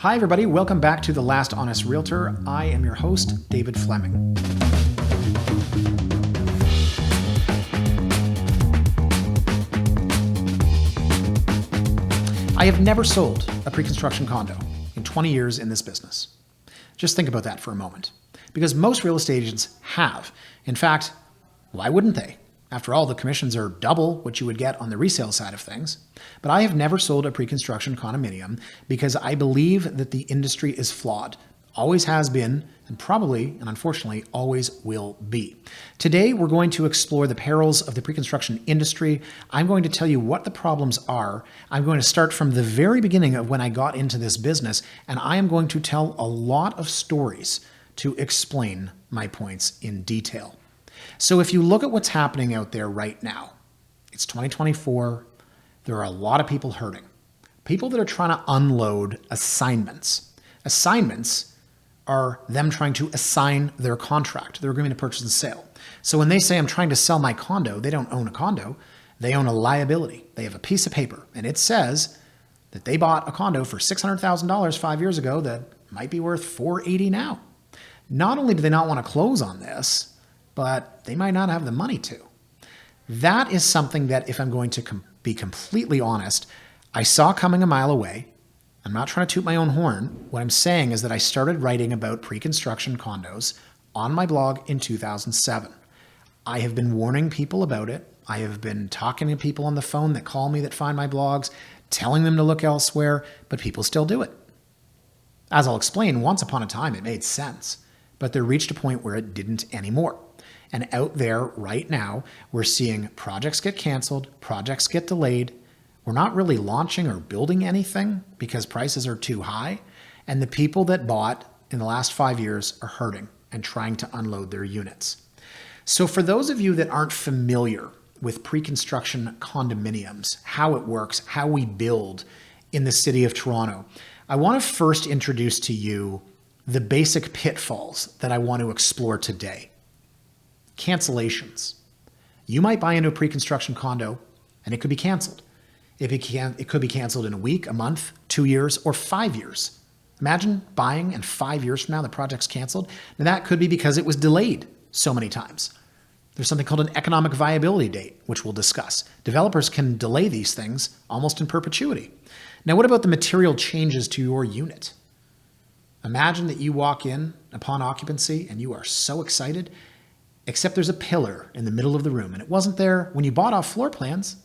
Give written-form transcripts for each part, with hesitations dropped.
Hi everybody, welcome back to The Last Honest Realtor. I am your host, David Fleming. I have never sold a pre-construction condo in 20 years in this business. Just think about that for a moment. Because most real estate agents have. In fact, why wouldn't they? After all, the commissions are double what you would get on the resale side of things. But I have never sold a pre-construction condominium because I believe that the industry is flawed. Always has been, and probably, and unfortunately, always will be. Today, we're going to explore the perils of the pre-construction industry. I'm going to tell you what the problems are. I'm going to start from the very beginning of when I got into this business, and I am going to tell a lot of stories to explain my points in detail. So if you look at what's happening out there right now, it's 2024. There are a lot of people hurting. People that are trying to unload assignments. Assignments are them trying to assign their contract, their agreement to purchase and sale. So when they say, I'm trying to sell my condo, they don't own a condo. They own a liability. They have a piece of paper, and it says that they bought a condo for $600,000 5 years ago that might be worth $480,000 now. Not only do they not want to close on this, but they might not have the money to. That is something that, if I'm going to be completely honest, I saw coming a mile away. I'm not trying to toot my own horn. What I'm saying is that I started writing about pre-construction condos on my blog in 2007. I have been warning people about it. I have been talking to people on the phone that call me that find my blogs, telling them to look elsewhere, but people still do it. As I'll explain, once upon a time it made sense, but there reached a point where it didn't anymore. And out there right now, we're seeing projects get canceled, projects get delayed. We're not really launching or building anything because prices are too high. And the people that bought in the last 5 years are hurting and trying to unload their units. So for those of you that aren't familiar with pre-construction condominiums, how it works, how we build in the city of Toronto, I want to first introduce to you the basic pitfalls that I want to explore today. Cancellations. You might buy into a pre-construction condo and it could be canceled. It could be canceled in a week, a month, 2 years, or 5 years. Imagine buying and 5 years from now the project's canceled. Now that could be because it was delayed so many times. There's something called an economic viability date, which we'll discuss. Developers can delay these things almost in perpetuity. Now, what about the material changes to your unit? Imagine that you walk in upon occupancy and you are so excited, except there's a pillar in the middle of the room and it wasn't there when you bought off floor plans.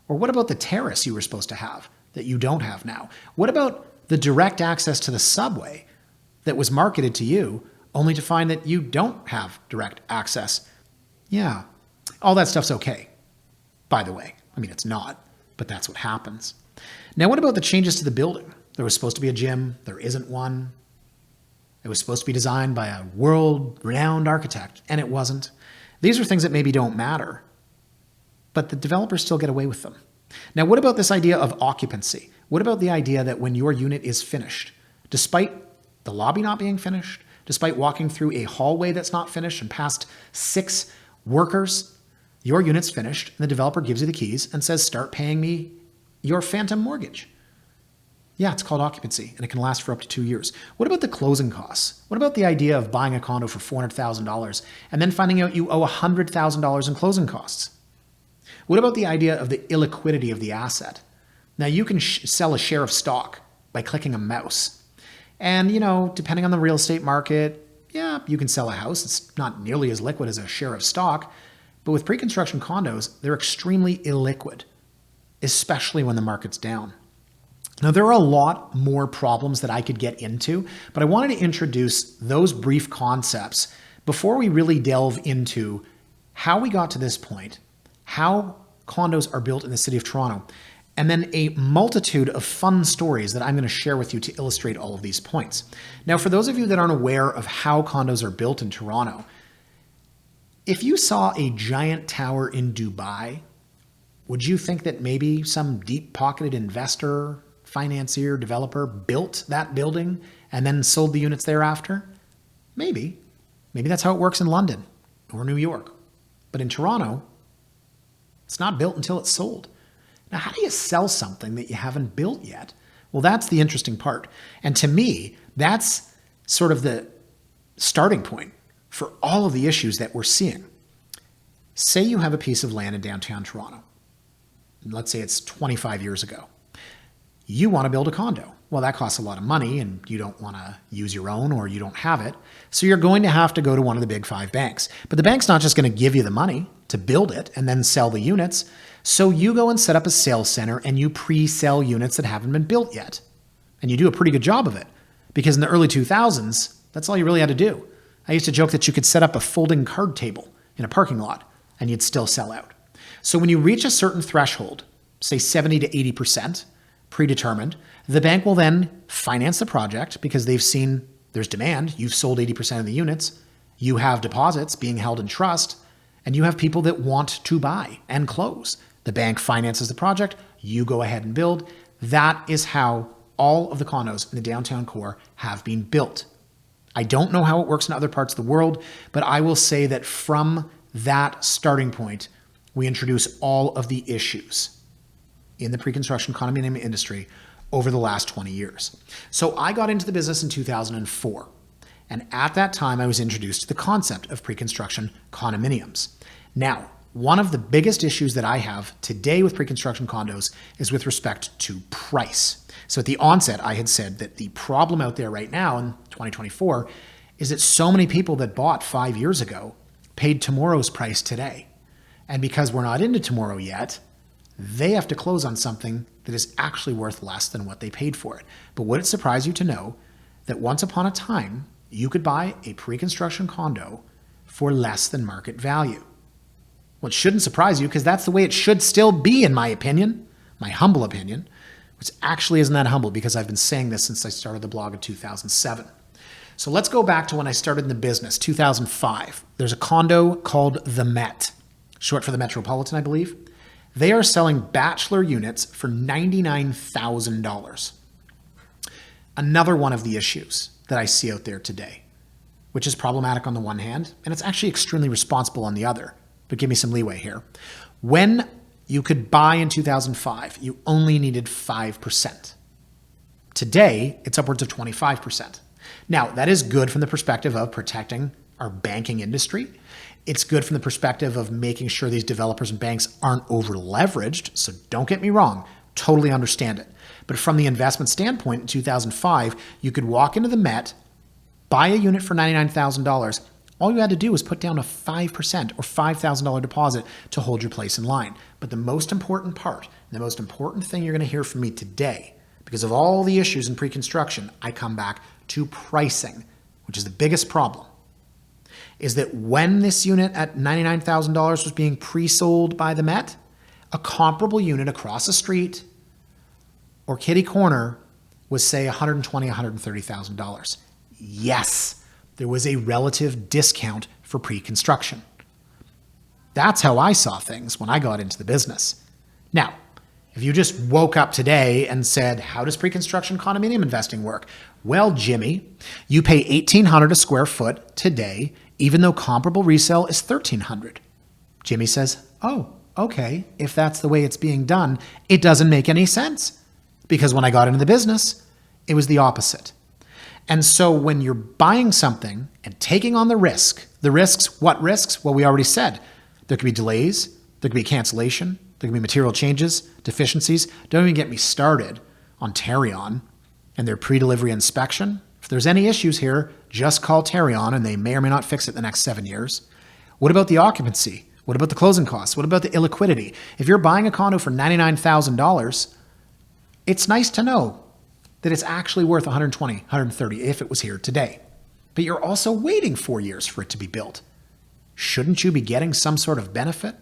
Or what about the terrace you were supposed to have that you don't have now? What about the direct access to the subway that was marketed to you only to find that you don't have direct access? Yeah, all that stuff's okay, by the way. I mean, it's not, but that's what happens. Now, what about the changes to the building? There was supposed to be a gym. There isn't one. It was supposed to be designed by a world-renowned architect, and it wasn't. These are things that maybe don't matter, but the developers still get away with them. Now, what about this idea of occupancy? What about the idea that when your unit is finished, despite the lobby not being finished, despite walking through a hallway that's not finished and past 6 workers, your unit's finished, and the developer gives you the keys and says, start paying me your phantom mortgage. Yeah, it's called occupancy, and it can last for up to 2 years. What about the closing costs? What about the idea of buying a condo for $400,000 and then finding out you owe $100,000 in closing costs? What about the idea of the illiquidity of the asset? Now, you can sell a share of stock by clicking a mouse. And, depending on the real estate market, yeah, you can sell a house. It's not nearly as liquid as a share of stock. But with pre-construction condos, they're extremely illiquid, especially when the market's down. Now, there are a lot more problems that I could get into, but I wanted to introduce those brief concepts before we really delve into how we got to this point, how condos are built in the city of Toronto, and then a multitude of fun stories that I'm going to share with you to illustrate all of these points. Now, for those of you that aren't aware of how condos are built in Toronto, if you saw a giant tower in Dubai, would you think that maybe some deep-pocketed investor, financier, developer built that building and then sold the units thereafter? Maybe. Maybe that's how it works in London or New York. But in Toronto, it's not built until it's sold. Now, how do you sell something that you haven't built yet? Well, that's the interesting part. And to me, that's sort of the starting point for all of the issues that we're seeing. Say you have a piece of land in downtown Toronto. Let's say it's 25 years ago. You want to build a condo. Well, that costs a lot of money and you don't want to use your own or you don't have it. So you're going to have to go to one of the big 5 banks. But the bank's not just going to give you the money to build it and then sell the units. So you go and set up a sales center and you pre-sell units that haven't been built yet. And you do a pretty good job of it because in the early 2000s, that's all you really had to do. I used to joke that you could set up a folding card table in a parking lot and you'd still sell out. So when you reach a certain threshold, say 70 to 80%, predetermined, the bank will then finance the project because they've seen there's demand. You've sold 80% of the units. You have deposits being held in trust, and you have people that want to buy and close. The bank finances the project. You go ahead and build. That is how all of the condos in the downtown core have been built. I don't know how it works in other parts of the world, but I will say that from that starting point, we introduce all of the issues in the pre-construction condominium industry over the last 20 years. So I got into the business in 2004. And at that time, I was introduced to the concept of pre-construction condominiums. Now, one of the biggest issues that I have today with pre-construction condos is with respect to price. So at the onset, I had said that the problem out there right now in 2024 is that so many people that bought 5 years ago paid tomorrow's price today. And because we're not into tomorrow yet, they have to close on something that is actually worth less than what they paid for it. But would it surprise you to know that once upon a time, you could buy a pre-construction condo for less than market value? Well, it shouldn't surprise you because that's the way it should still be, in my opinion, my humble opinion, which actually isn't that humble because I've been saying this since I started the blog in 2007. So let's go back to when I started in the business, 2005. There's a condo called The Met, short for the Metropolitan, I believe. They are selling bachelor units for $99,000. Another one of the issues that I see out there today, which is problematic on the one hand, and it's actually extremely responsible on the other, but give me some leeway here. When you could buy in 2005, you only needed 5%. Today, it's upwards of 25%. Now, that is good from the perspective of protecting our banking industry. It's good from the perspective of making sure these developers and banks aren't over leveraged. So don't get me wrong, totally understand it. But from the investment standpoint in 2005, you could walk into the Met, buy a unit for $99,000. All you had to do was put down a 5% or $5,000 deposit to hold your place in line. But the most important part, the most important thing you're going to hear from me today, because of all the issues in pre-construction, I come back to pricing, which is the biggest problem, is that when this unit at $99,000 was being pre-sold by the Met, a comparable unit across the street or kitty corner was, say, $120,000, $130,000. Yes, there was a relative discount for pre-construction. That's how I saw things when I got into the business. Now, if you just woke up today and said, how does pre-construction condominium investing work? Well, Jimmy, you pay $1,800 a square foot today, even though comparable resale is $1,300. Jimmy says, oh, okay, if that's the way it's being done, it doesn't make any sense. Because when I got into the business, it was the opposite. And so when you're buying something and taking on the risks, what risks? Well, we already said, there could be delays, there could be cancellation, there could be material changes, deficiencies. Don't even get me started on Tarion and their pre-delivery inspection. If there's any issues here, just call Tarion and they may or may not fix it in the next 7 years. What about the occupancy? What about the closing costs? What about the illiquidity? If you're buying a condo for $99,000, it's nice to know that it's actually worth $120,000, $130,000 if it was here today. But you're also waiting 4 years for it to be built. Shouldn't you be getting some sort of benefit?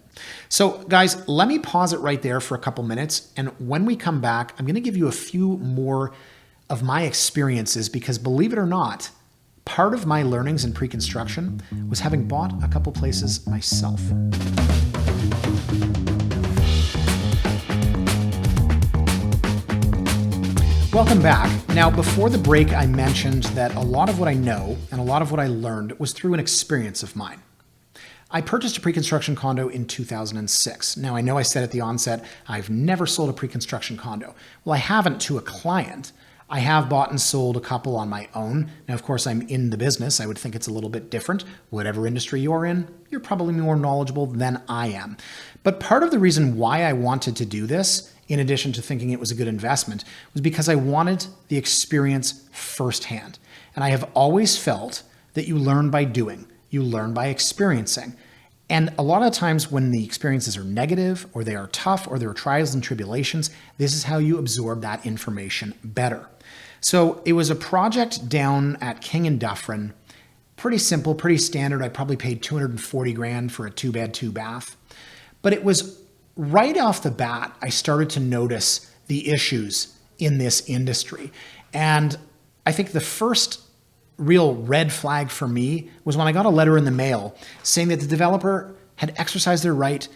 So guys, let me pause it right there for a couple minutes. And when we come back, I'm going to give you a few more of my experiences because believe it or not, part of my learnings in pre-construction was having bought a couple places myself. Welcome back. Now, before the break, I mentioned that a lot of what I know and a lot of what I learned was through an experience of mine. I purchased a pre-construction condo in 2006. Now, I know I said at the onset, I've never sold a pre-construction condo. Well, I haven't to a client. I have bought and sold a couple on my own. Now, of course, I'm in the business. I would think it's a little bit different. Whatever industry you're in, you're probably more knowledgeable than I am. But part of the reason why I wanted to do this, in addition to thinking it was a good investment, was because I wanted the experience firsthand. And I have always felt that you learn by doing. You learn by experiencing. And a lot of times when the experiences are negative or they are tough or there are trials and tribulations, this is how you absorb that information better. So it was a project down at King and Dufferin. Pretty simple, pretty standard. I probably paid $240,000 for a 2-bed, 2-bath. But it was right off the bat, I started to notice the issues in this industry. And I think the first real red flag for me was when I got a letter in the mail saying that the developer had exercised their right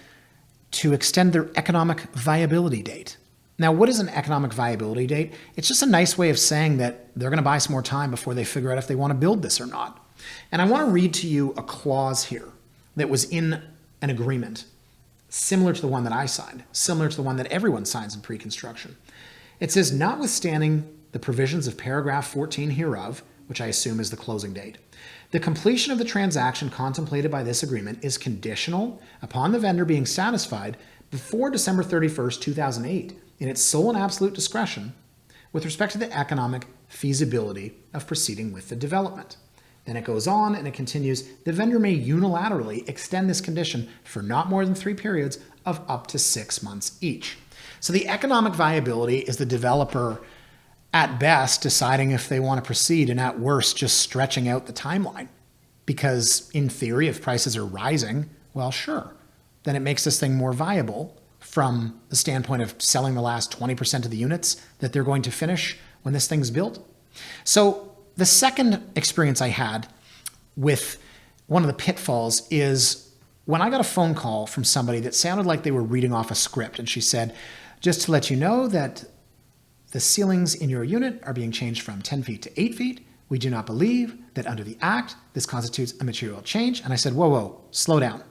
to extend their economic viability date. Now, what is an economic viability date? It's just a nice way of saying that they're going to buy some more time before they figure out if they want to build this or not. And I want to read to you a clause here that was in an agreement, similar to the one that I signed, similar to the one that everyone signs in pre-construction. It says, notwithstanding the provisions of paragraph 14 hereof, which I assume is the closing date, the completion of the transaction contemplated by this agreement is conditional upon the vendor being satisfied before December 31st, 2008, in its sole and absolute discretion with respect to the economic feasibility of proceeding with the development. Then it goes on and it continues, the vendor may unilaterally extend this condition for not more than 3 periods of up to 6 months each. So the economic viability is the developer at best deciding if they want to proceed and at worst just stretching out the timeline. Because in theory, if prices are rising, well, sure, then it makes this thing more viable from the standpoint of selling the last 20% of the units that they're going to finish when this thing's built. So the second experience I had with one of the pitfalls is when I got a phone call from somebody that sounded like they were reading off a script, and she said, just to let you know that the ceilings in your unit are being changed from 10 feet to 8 feet. We do not believe that under the Act, this constitutes a material change. And I said, whoa, slow down.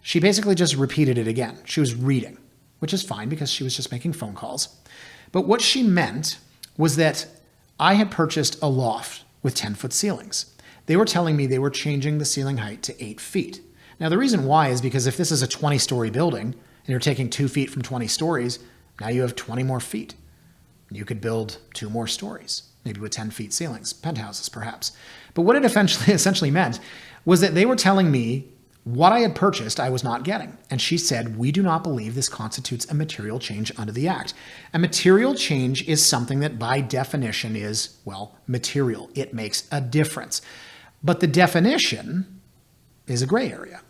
She basically just repeated it again. She was reading, which is fine because she was just making phone calls. But what she meant was that I had purchased a loft with 10-foot ceilings. They were telling me they were changing the ceiling height to 8 feet. Now, the reason why is because if this is a 20-story building and you're taking 2 feet from 20 stories, now you have 20 more feet. You could build 2 more stories, maybe with 10 feet ceilings, penthouses perhaps. But what it essentially meant was that they were telling me what I had purchased I was not getting. And she said, we do not believe this constitutes a material change under the Act. A material change is something that by definition is, well, material. It makes a difference. But the definition is a gray area.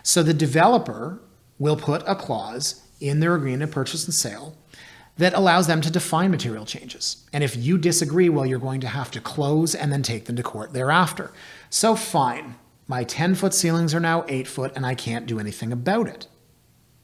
So the developer will put a clause in their agreement of purchase and sale that allows them to define material changes. And if you disagree, well, you're going to have to close and then take them to court thereafter. So fine, my 10-foot ceilings are now 8 foot and I can't do anything about it.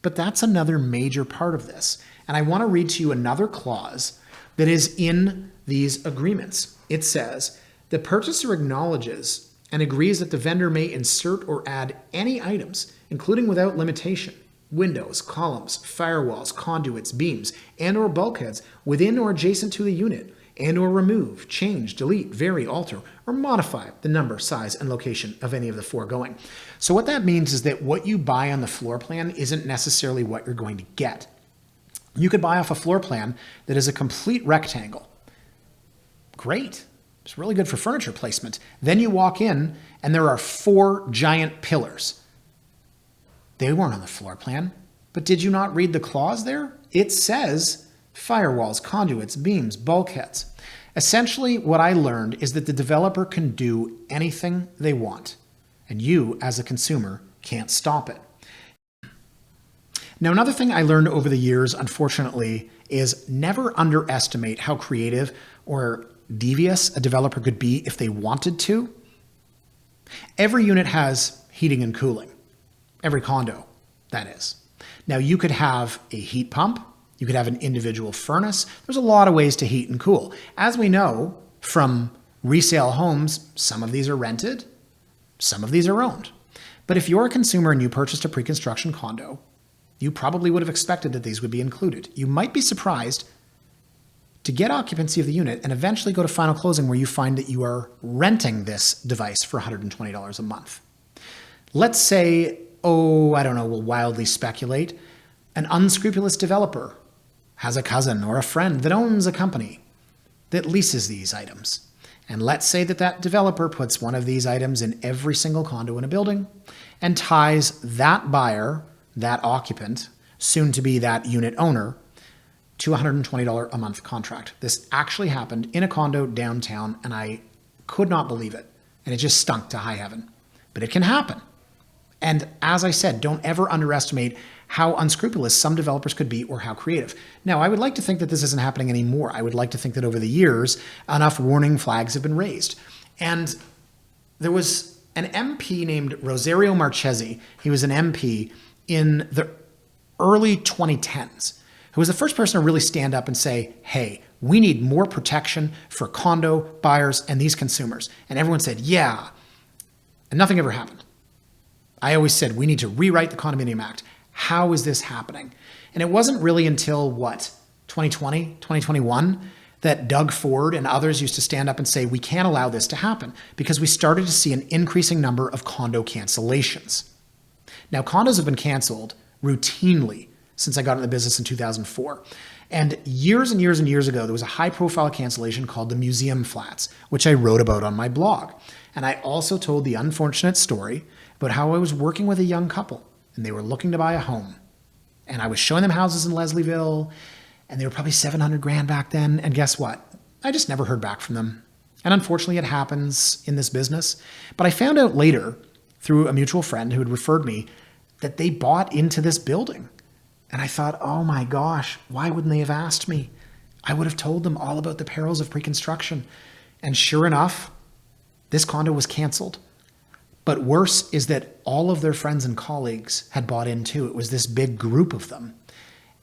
But that's another major part of this. And I want to read to you another clause that is in these agreements. It says, the purchaser acknowledges and agrees that the vendor may insert or add any items, including without limitation, windows, columns, firewalls, conduits, beams, and or bulkheads within or adjacent to the unit, and or remove, change, delete, vary, alter, or modify the number, size, and location of any of the foregoing. So what that means is that what you buy on the floor plan isn't necessarily what you're going to get. You could buy off a floor plan that is a complete rectangle. Great. It's really good for furniture placement. Then you walk in and there are 4 giant pillars. They weren't on the floor plan, but did you not read the clause there? It says firewalls, conduits, beams, bulkheads. Essentially, what I learned is that the developer can do anything they want, and you, as a consumer, can't stop it. Now, another thing I learned over the years, unfortunately, is never underestimate how creative or devious a developer could be if they wanted to. Every unit has heating and cooling. Every condo, that is. Now, you could have a heat pump. You could have an individual furnace. There's a lot of ways to heat and cool. As we know from resale homes, some of these are rented, some of these are owned. But if you're a consumer and you purchased a pre-construction condo, you probably would have expected that these would be included. You might be surprised to get occupancy of the unit and eventually go to final closing where you find that you are renting this device for $120 a month. Let's say, I don't know, we'll wildly speculate, an unscrupulous developer has a cousin or a friend that owns a company that leases these items. And let's say that that developer puts one of these items in every single condo in a building and ties that buyer, that occupant, soon to be that unit owner, to a $120 a month contract. This actually happened in a condo downtown, and I could not believe it. And it just stunk to high heaven. But it can happen. And as I said, don't ever underestimate how unscrupulous some developers could be or how creative. Now, I would like to think that this isn't happening anymore. I would like to think that over the years, enough warning flags have been raised. And there was an MP named Rosario Marchesi. He was an MP in the early 2010s, who was the first person to really stand up and say, hey, we need more protection for condo buyers and these consumers. And everyone said, yeah. And nothing ever happened. I always said, we need to rewrite the Condominium Act. How is this happening? And it wasn't really until 2020, 2021, that Doug Ford and others used to stand up and say, we can't allow this to happen because we started to see an increasing number of condo cancellations. Now, condos have been canceled routinely since I got into the business in 2004. And years and years and years ago, there was a high-profile cancellation called the Museum Flats, which I wrote about on my blog. And I also told the unfortunate story about how I was working with a young couple, and they were looking to buy a home. And I was showing them houses in Leslieville, and they were probably $700,000 back then. And guess what? I just never heard back from them. And unfortunately, it happens in this business. But I found out later, through a mutual friend who had referred me, that they bought into this building. And I thought, oh my gosh, why wouldn't they have asked me? I would have told them all about the perils of pre-construction. And sure enough, this condo was canceled. But worse is that all of their friends and colleagues had bought in too. It was this big group of them.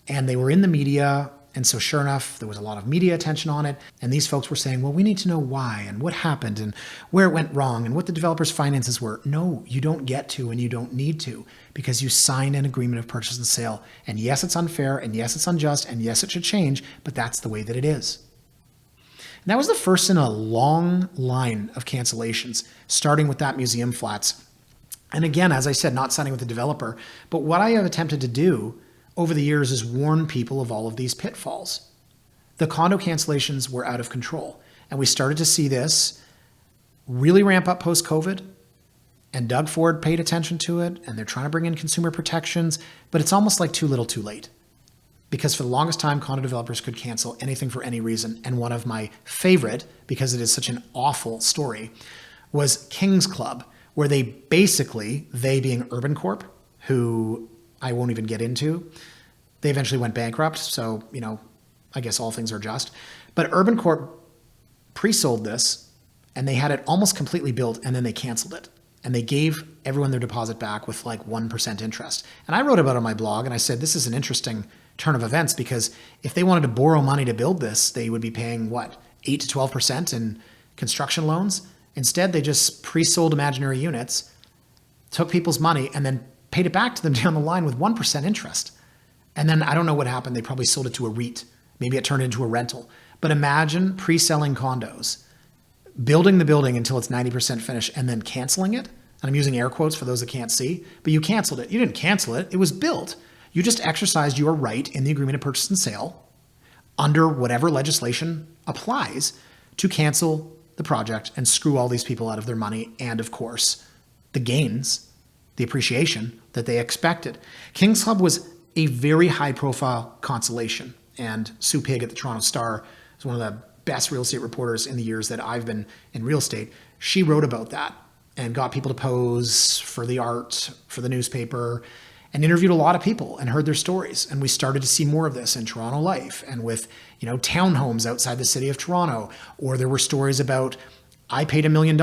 And they were in the media. And so sure enough, there was a lot of media attention on it. And these folks were saying, well, we need to know why and what happened and where it went wrong and what the developer's finances were. No, you don't get to and you don't need to because you signed an agreement of purchase and sale. And yes, it's unfair. And yes, it's unjust. And yes, it should change. But that's the way that it is. And that was the first in a long line of cancellations, starting with that Museum Flats. And again, as I said, not signing with the developer. But what I have attempted to do over the years is warn people of all of these pitfalls. The condo cancellations were out of control. And we started to see this really ramp up post-COVID. And Doug Ford paid attention to it. And they're trying to bring in consumer protections. But it's almost like too little too late. Because for the longest time, condo developers could cancel anything for any reason. And one of my favorite, because it is such an awful story, was King's Club, where they being Urban Corp, who I won't even get into, they eventually went bankrupt. So, I guess all things are just. But Urban Corp pre-sold this, and they had it almost completely built, and then they canceled it. And they gave everyone their deposit back with like 1% interest. And I wrote about it on my blog, and I said, this is an interesting turn of events because if they wanted to borrow money to build this, they would be paying 8 to 12% in construction loans. Instead, they just pre-sold imaginary units, took people's money, and then paid it back to them down the line with 1% interest. And then I don't know what happened. They probably sold it to a REIT. Maybe it turned into a rental. But imagine pre-selling condos, building the building until it's 90% finished, and then canceling it. And I'm using air quotes for those that can't see, but you canceled it. You didn't cancel it. It was built. You just exercised your right in the agreement of purchase and sale under whatever legislation applies to cancel the project and screw all these people out of their money and, of course, the gains, the appreciation that they expected. King's Club was a very high-profile consolation, and Sue Pigg at the Toronto Star is one of the best real estate reporters in the years that I've been in real estate. She wrote about that and got people to pose for the art, for the newspaper, and interviewed a lot of people and heard their stories. And we started to see more of this in Toronto Life and with, townhomes outside the city of Toronto. Or there were stories about, I paid $1 million,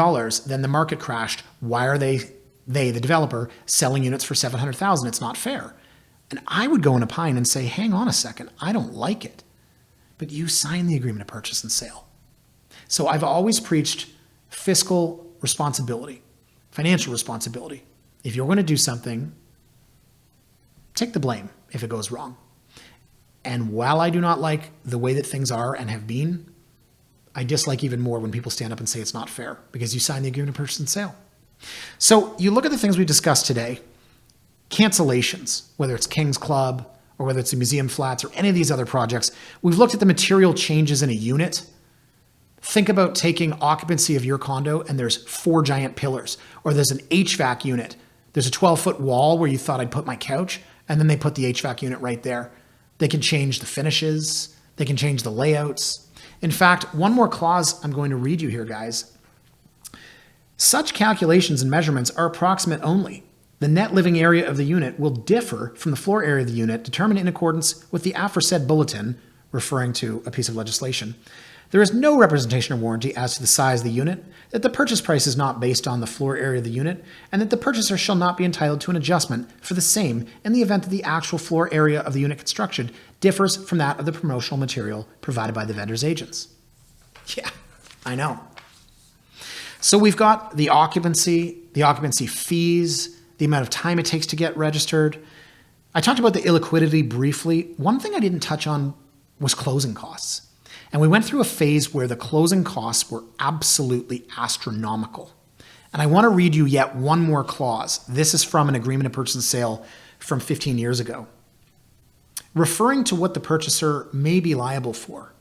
then the market crashed. Why are they, the developer, selling units for $700,000? It's not fair. And I would go and opine and say, hang on a second, I don't like it. But you signed the agreement of purchase and sale. So I've always preached fiscal responsibility, financial responsibility, If you're going to do something, take the blame if it goes wrong. And while I do not like the way that things are and have been, I dislike even more when people stand up and say it's not fair because you signed the agreement of purchase and sale. So you look at the things we discussed today, cancellations, whether it's King's Club or whether it's the museum flats or any of these other projects. We've looked at the material changes in a unit. Think about taking occupancy of your condo and there's 4 giant pillars, or there's an HVAC unit. There's a 12-foot wall where you thought I'd put my couch, and then they put the HVAC unit right there. They can change the finishes. They can change the layouts. In fact, one more clause I'm going to read you here, guys. Such calculations and measurements are approximate only. The net living area of the unit will differ from the floor area of the unit determined in accordance with the aforesaid bulletin, referring to a piece of legislation. There is no representation or warranty as to the size of the unit, that the purchase price is not based on the floor area of the unit, and that the purchaser shall not be entitled to an adjustment for the same in the event that the actual floor area of the unit constructed differs from that of the promotional material provided by the vendor's agents. Yeah, I know. So we've got the occupancy fees, the amount of time it takes to get registered. I talked about the illiquidity briefly. One thing I didn't touch on was closing costs. And we went through a phase where the closing costs were absolutely astronomical. And I want to read you yet one more clause. This is from an agreement of purchase and sale from 15 years ago. Referring to what the purchaser may be liable for.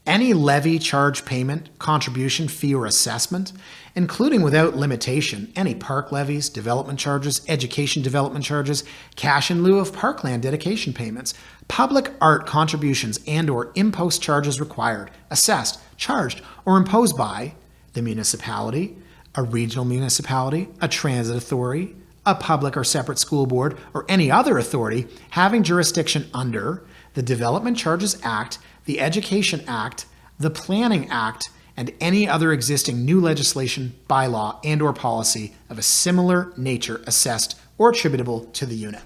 Any levy, charge, payment, contribution, fee, or assessment, including without limitation, any park levies, development charges, education development charges, cash in lieu of parkland dedication payments, public art contributions and or impost charges required, assessed, charged, or imposed by the municipality, a regional municipality, a transit authority, a public or separate school board, or any other authority having jurisdiction under the Development Charges Act, the Education Act, the Planning Act, and any other existing new legislation, bylaw, and or policy of a similar nature assessed or attributable to the unit.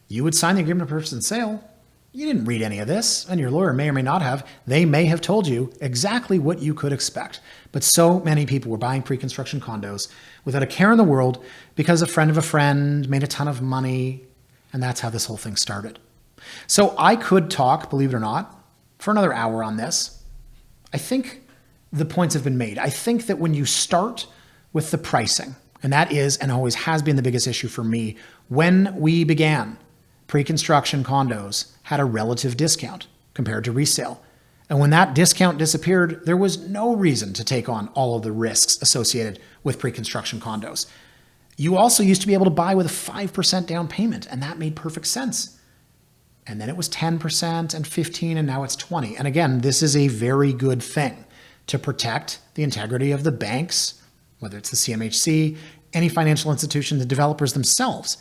You would sign the agreement of purchase and sale. You didn't read any of this, and your lawyer may or may not have. They may have told you exactly what you could expect. But so many people were buying pre-construction condos without a care in the world because a friend of a friend made a ton of money, and that's how this whole thing started. So I could talk, believe it or not, for another hour on this. I think the points have been made. I think that when you start with the pricing, and that is and always has been the biggest issue for me, when we began, pre-construction condos had a relative discount compared to resale. And when that discount disappeared, there was no reason to take on all of the risks associated with pre-construction condos. You also used to be able to buy with a 5% down payment, and that made perfect sense. And then it was 10% and 15%, and now it's 20%. And again, this is a very good thing to protect the integrity of the banks, whether it's the CMHC, any financial institution, the developers themselves.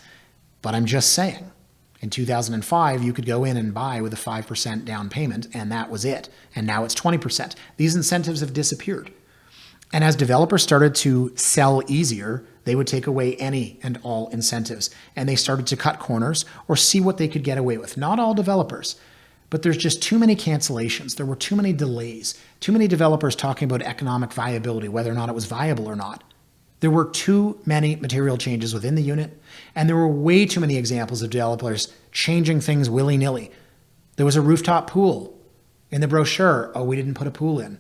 But I'm just saying, in 2005, you could go in and buy with a 5% down payment, and that was it. And now it's 20%. These incentives have disappeared. And as developers started to sell easier, they would take away any and all incentives. And they started to cut corners or see what they could get away with. Not all developers, but there's just too many cancellations. There were too many delays, too many developers talking about economic viability, whether or not it was viable or not. There were too many material changes within the unit, and there were way too many examples of developers changing things willy-nilly. There was a rooftop pool in the brochure. Oh, we didn't put a pool in.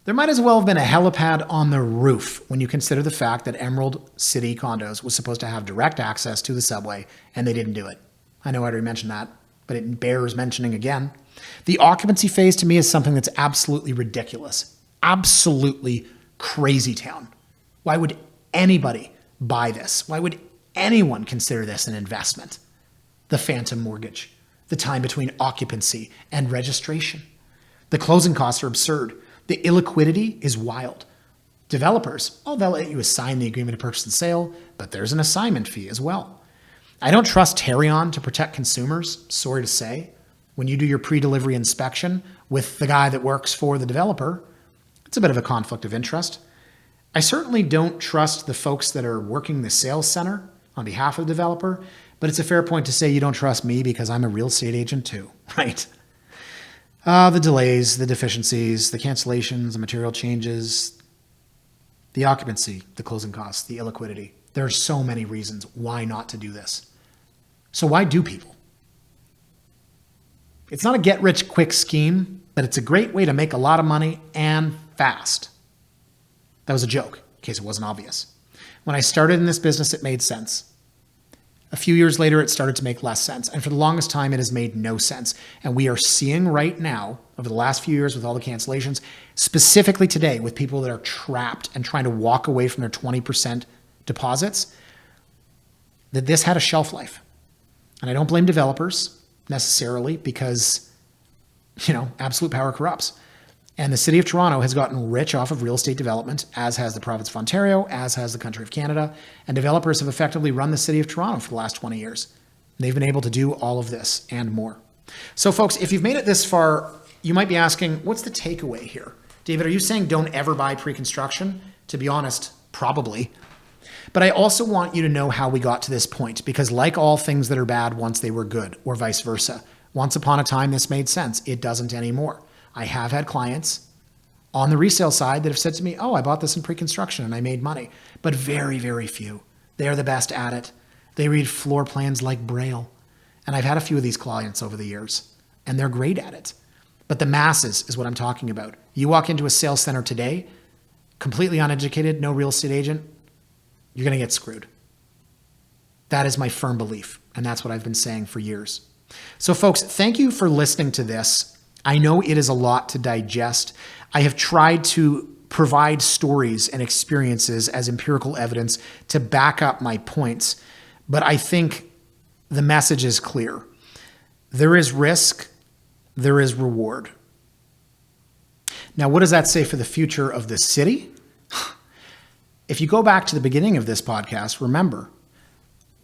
There might as well have been a helipad on the roof when you consider the fact that Emerald City Condos was supposed to have direct access to the subway, and they didn't do it. I know I already mentioned that, but it bears mentioning again. The occupancy phase to me is something that's absolutely ridiculous. Absolutely crazy town. Why would anybody buy this? Why would anyone consider this an investment? The phantom mortgage, the time between occupancy and registration. The closing costs are absurd. The illiquidity is wild. Developers, they'll let you assign the agreement of purchase and sale, but there's an assignment fee as well. I don't trust Tarion to protect consumers, sorry to say. When you do your pre-delivery inspection with the guy that works for the developer, it's a bit of a conflict of interest. I certainly don't trust the folks that are working the sales center on behalf of the developer, but it's a fair point to say you don't trust me because I'm a real estate agent too, right? The delays, the deficiencies, the cancellations, the material changes. the occupancy, the closing costs, the illiquidity. There are so many reasons why not to do this. So why do people? It's not a get-rich-quick scheme, but it's a great way to make a lot of money and fast. That was a joke, in case it wasn't obvious. When I started in this business, it made sense. A few years later, it started to make less sense. And for the longest time, it has made no sense. And we are seeing right now, over the last few years with all the cancellations, specifically today with people that are trapped and trying to walk away from their 20% deposits, that this had a shelf life. And I don't blame developers necessarily because, absolute power corrupts. And the city of Toronto has gotten rich off of real estate development, as has the province of Ontario, as has the country of Canada. And developers have effectively run the city of Toronto for the last 20 years. They've been able to do all of this and more. So folks, if you've made it this far, you might be asking, what's the takeaway here? David, are you saying don't ever buy pre-construction? To be honest, probably. But I also want you to know how we got to this point, because like all things that are bad once they were good, or vice versa, once upon a time this made sense. It doesn't anymore. I have had clients on the resale side that have said to me, oh, I bought this in pre-construction and I made money, but very, very few. They're the best at it. They read floor plans like Braille. And I've had a few of these clients over the years and they're great at it. But the masses is what I'm talking about. You walk into a sales center today, completely uneducated, no real estate agent, you're going to get screwed. That is my firm belief. And that's what I've been saying for years. So folks, thank you for listening to this. I know it is a lot to digest. I have tried to provide stories and experiences as empirical evidence to back up my points, but I think the message is clear. There is risk, there is reward. Now, what does that say for the future of the city? If you go back to the beginning of this podcast, remember,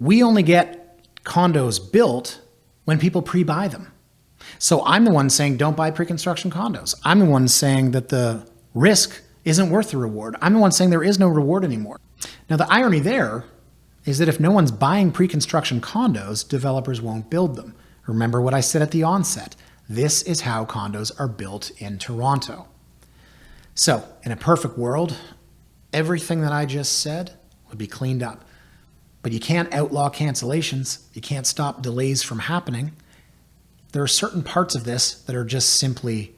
we only get condos built when people pre-buy them. So I'm the one saying don't buy pre-construction condos. I'm the one saying that the risk isn't worth the reward. I'm the one saying there is no reward anymore. Now, the irony there is that if no one's buying pre-construction condos, developers won't build them. Remember what I said at the onset. This is how condos are built in Toronto. So in a perfect world, everything that I just said would be cleaned up. But you can't outlaw cancellations. You can't stop delays from happening. There are certain parts of this that are just simply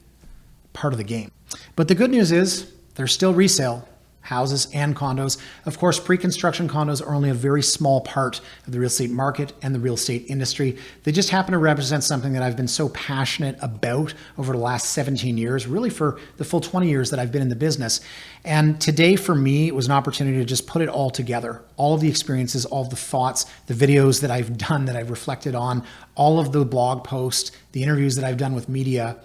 part of the game. But the good news is there's still resale, houses and condos. Of course, pre-construction condos are only a very small part of the real estate market and the real estate industry. They just happen to represent something that I've been so passionate about over the last 17 years, really for the full 20 years that I've been in the business. And today for me, it was an opportunity to just put it all together. All of the experiences, all of the thoughts, the videos that I've done, that I've reflected on, all of the blog posts, the interviews that I've done with media,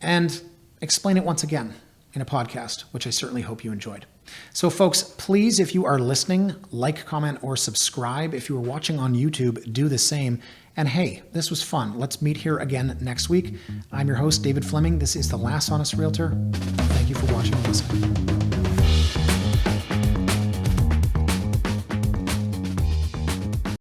and explain it once again in a podcast, which I certainly hope you enjoyed. So folks, please, if you are listening, like, comment, or subscribe. If you are watching on YouTube, do the same. And hey, this was fun. Let's meet here again next week. I'm your host, David Fleming. This is the Last Honest Realtor. Thank you for watching and listening.